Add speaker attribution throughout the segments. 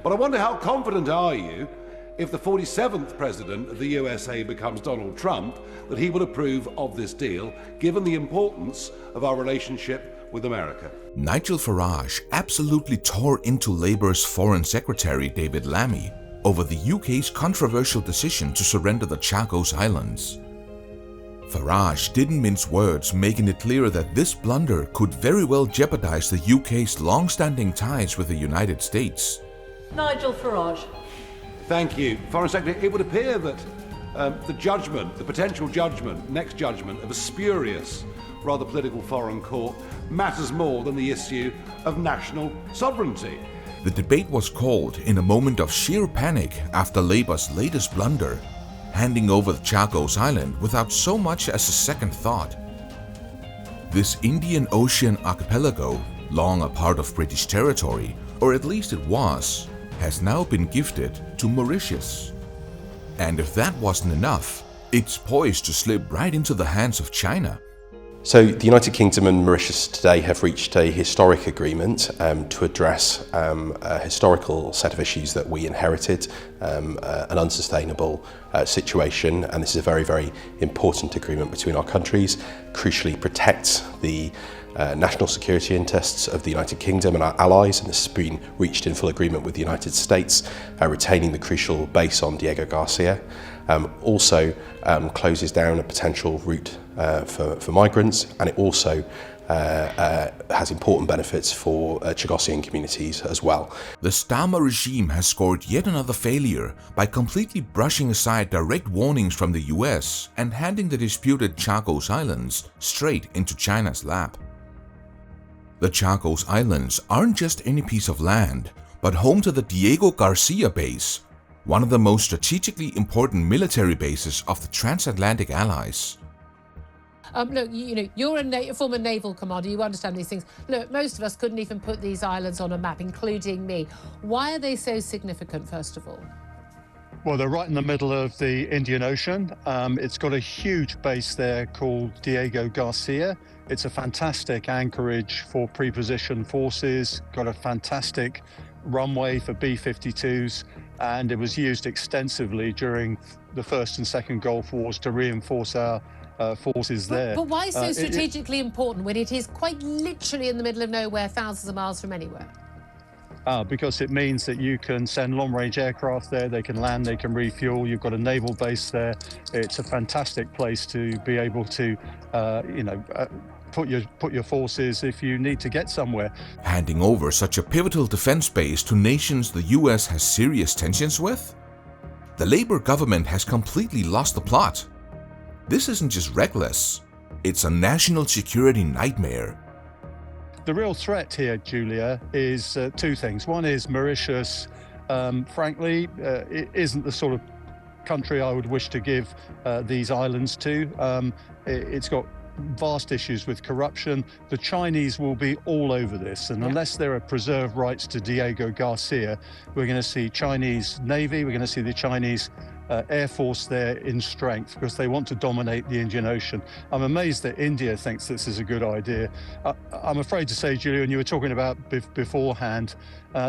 Speaker 1: But I wonder, how confident are you, if the 47th president of the USA becomes Donald Trump, that he will approve of this deal, given the importance of our relationship with America?
Speaker 2: Nigel Farage absolutely tore into Labour's Foreign Secretary David Lammy over the UK's controversial decision to surrender the Chagos Islands. Farage didn't mince words, making it clear that this blunder could very well jeopardize the UK's long-standing ties with the United States.
Speaker 3: Nigel Farage.
Speaker 1: Thank you. Foreign Secretary, it would appear that the potential judgment, next judgment of a spurious, rather political foreign court matters more than the issue of national sovereignty.
Speaker 2: The debate was called in a moment of sheer panic after Labour's latest blunder, handing over the Chagos Island without so much as a second thought. This Indian Ocean archipelago, long a part of British territory, or at least it was, has now been gifted to Mauritius. And if that wasn't enough, it's poised to slip right into the hands of China.
Speaker 4: So the United Kingdom and Mauritius today have reached a historic agreement to address a historical set of issues that we inherited, an unsustainable situation, and this is a very, very important agreement between our countries. Crucially protects the national security interests of the United Kingdom and our allies, and this has been reached in full agreement with the United States, retaining the crucial base on Diego Garcia. Also closes down a potential route for migrants, and it also has important benefits for Chagosian communities as well.
Speaker 2: The Starmer regime has scored yet another failure by completely brushing aside direct warnings from the US and handing the disputed Chagos Islands straight into China's lap. The Chagos Islands aren't just any piece of land, but home to the Diego Garcia base, one of the most strategically important military bases of the transatlantic allies.
Speaker 3: Look, you're a former naval commander, you understand these things. Look, most of us couldn't even put these islands on a map, including me. Why are they so significant, first of all?
Speaker 5: Well, they're right in the middle of the Indian Ocean. It's got a huge base there called Diego Garcia. It's a fantastic anchorage for pre-position forces, got a fantastic runway for B-52s, and it was used extensively during the First and Second Gulf Wars to reinforce our forces there.
Speaker 3: But why so strategically important when it is quite literally in the middle of nowhere, thousands of miles from anywhere?
Speaker 5: Because it means that you can send long-range aircraft there, they can land, they can refuel, you've got a naval base there. It's a fantastic place to be able to, put your forces if you need to get somewhere.
Speaker 2: Handing over such a pivotal defense base to nations the US has serious tensions with? The Labour government has completely lost the plot. This isn't just reckless, it's a national security nightmare.
Speaker 5: The real threat here, Julia, is two things. One is Mauritius, frankly, it isn't the sort of country I would wish to give these islands to. It's got vast issues with corruption. The Chinese will be all over this, and unless there are preserved rights to Diego Garcia, we're going to see Chinese Navy, we're going to see the Chinese Air Force there in strength because they want to dominate the Indian Ocean. I'm amazed that India thinks this is a good idea. I'm afraid to say, Julian, you were talking about beforehand,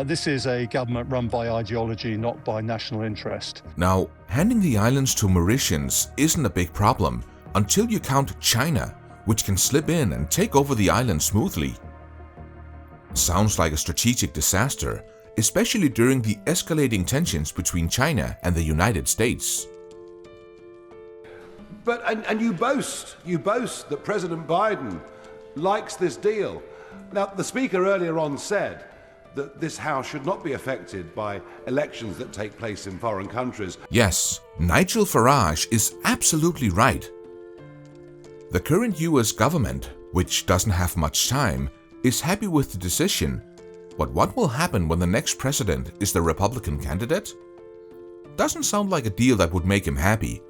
Speaker 5: this is a government run by ideology, not by national interest.
Speaker 2: Now, handing the islands to Mauritians isn't a big problem until you count China, which can slip in and take over the island smoothly. Sounds like a strategic disaster, especially during the escalating tensions between China and the United States.
Speaker 1: But and you boast that President Biden likes this deal. Now, the speaker earlier on said that this House should not be affected by elections that take place in foreign countries.
Speaker 2: Yes, Nigel Farage is absolutely right. The current US government, which doesn't have much time, is happy with the decision. But what will happen when the next president is the Republican candidate? Doesn't sound like a deal that would make him happy.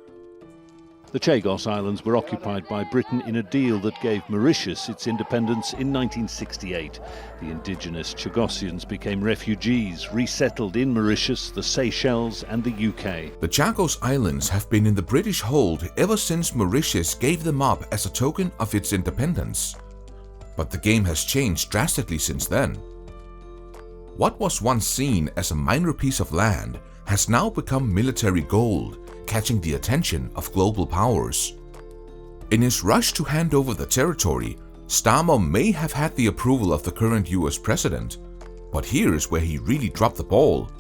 Speaker 6: The Chagos Islands were occupied by Britain in a deal that gave Mauritius its independence in 1968. The indigenous Chagosians became refugees, resettled in Mauritius, the Seychelles and the UK.
Speaker 2: The Chagos Islands have been in the British hold ever since Mauritius gave them up as a token of its independence. But the game has changed drastically since then. What was once seen as a minor piece of land has now become military gold, catching the attention of global powers. In his rush to hand over the territory, Starmer may have had the approval of the current US president, but here's where he really dropped the ball.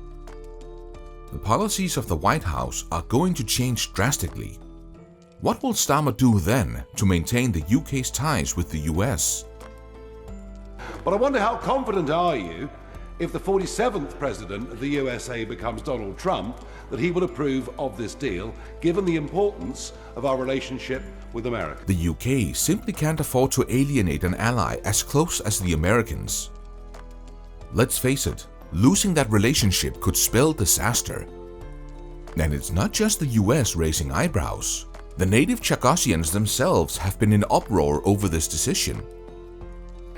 Speaker 2: The policies of the White House are going to change drastically. What will Starmer do then to maintain the UK's ties with the US?
Speaker 1: But I wonder, how confident are you, if the 47th president of the USA becomes Donald Trump, that he will approve of this deal, given the importance of our relationship with America?
Speaker 2: The UK simply can't afford to alienate an ally as close as the Americans. Let's face it, losing that relationship could spell disaster. And it's not just the US raising eyebrows. The native Chagosians themselves have been in uproar over this decision.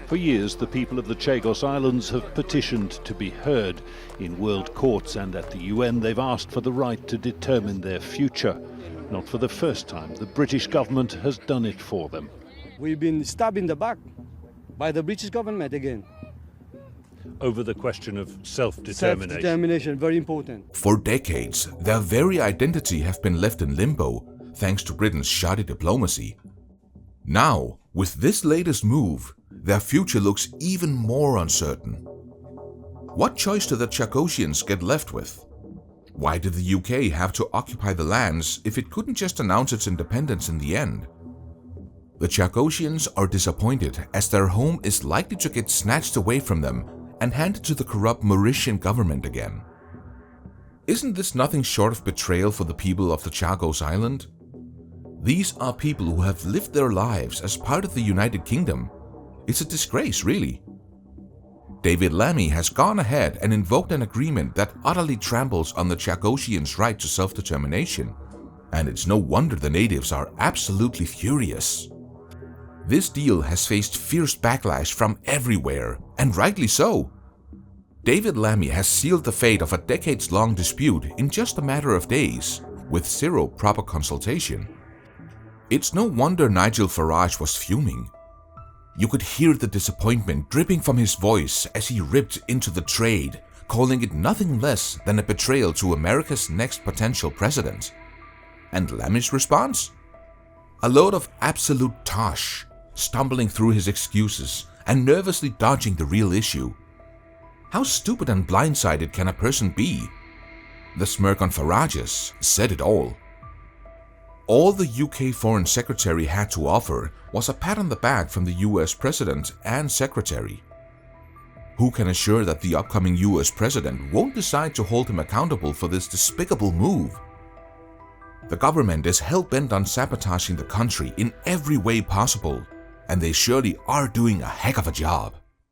Speaker 6: For years, the people of the Chagos Islands have petitioned to be heard. In world courts and at the UN, they've asked for the right to determine their future. Not for the first time, the British government has done it for them.
Speaker 7: We've been stabbed in the back by the British government again.
Speaker 6: Over the question of self-determination.
Speaker 7: Self-determination, very important.
Speaker 2: For decades, their very identity have been left in limbo, thanks to Britain's shoddy diplomacy. Now, with this latest move, their future looks even more uncertain. What choice do the Chagosians get left with? Why did the UK have to occupy the lands if it couldn't just announce its independence in the end? The Chagosians are disappointed, as their home is likely to get snatched away from them and handed to the corrupt Mauritian government again. Isn't this nothing short of betrayal for the people of the Chagos Island? These are people who have lived their lives as part of the United Kingdom. It's a disgrace, really. David Lammy has gone ahead and invoked an agreement that utterly tramples on the Chagosians' right to self-determination, and it's no wonder the natives are absolutely furious. This deal has faced fierce backlash from everywhere, and rightly so. David Lammy has sealed the fate of a decades-long dispute in just a matter of days, with zero proper consultation. It's no wonder Nigel Farage was fuming. You could hear the disappointment dripping from his voice as he ripped into the trade, calling it nothing less than a betrayal to America's next potential president. And Lammy's response? A load of absolute tosh, stumbling through his excuses and nervously dodging the real issue. How stupid and blindsided can a person be? The smirk on Farage's said it all. All the UK Foreign Secretary had to offer was a pat on the back from the US President and Secretary. Who can assure that the upcoming US President won't decide to hold him accountable for this despicable move? The government is hell-bent on sabotaging the country in every way possible, and they surely are doing a heck of a job.